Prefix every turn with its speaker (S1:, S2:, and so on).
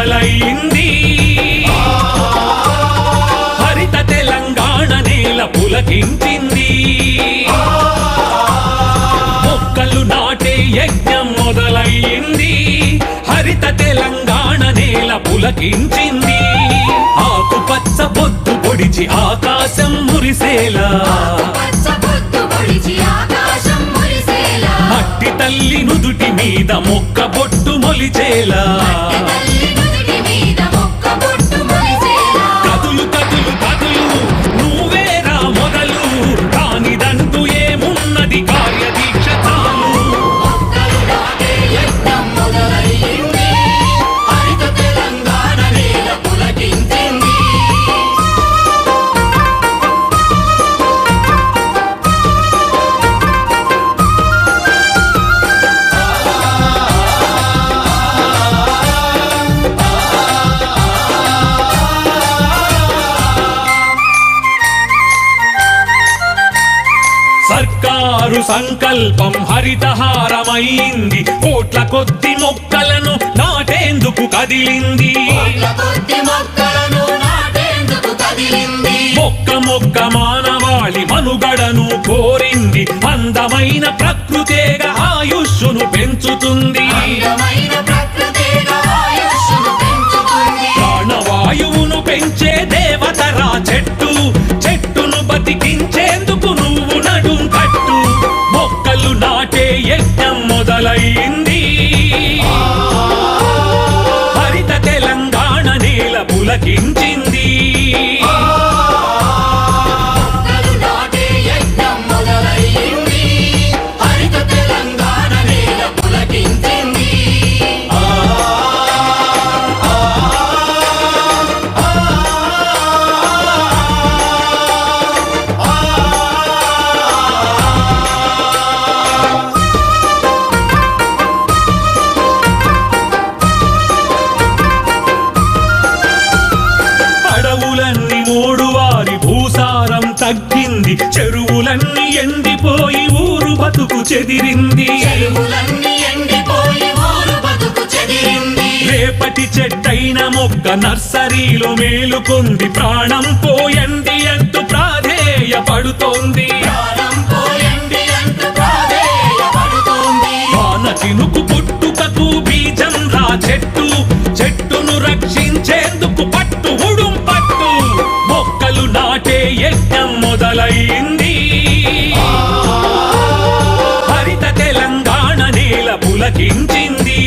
S1: మొదలైంది హరిత తెలంగాణ నేల పులకించింది మొక్కలు నాటే యజ్ఞం మొదలైంది హరిత తెలంగాణ నేల పులకించింది ఆకుపచ్చ పొద్దు పొడిచి ఆకాశం మురిసేలా మట్టి తల్లి నుదుటి మీద మొక్క బొట్టు మొలిచేలా కదులు కదులు కదులు నువ్వేరా మొదలు కానిదంటూ ఏమున్నది కార్యదీక్ష చాలు సర్కారు సంకల్పం హరితహారమైంది కోట్ల కొద్ది మొక్కలను నాటేందుకు కదిలింది మొక్క మొక్క మానవాళి మనుగడను కోరింది అందమైన ప్రకృతేగా ఆయుష్ను పెంచుతుంది ప్రాణవాయువును పెంచే దేవతరా చెట్టు చెట్టును బతికించేందుకు నువ్వు నడుం కట్టు మొక్కలు నాటే యజ్ఞం మొదలైంది హరిత తెలంగాణ నేల పులకించింది తగ్గింది చెరువులన్నీ ఎండిపోయి ఊరు బతుకు చెదిరింది రేపటి చెట్టైన మొక్క నర్సరీలో మేలుకుంది ప్రాణం పోయండి అంటూ ప్రాధేయపడుతోంది వాన చినుకు పుట్టుకకు బీజం రా చెట్టు చెట్టును రక్షించేందుకు పట్టు ఉడుం పట్టు మొక్కలు నాటే యజ్ఞం మొదలైంది హరిత తెలంగాణ నేల పులకించింది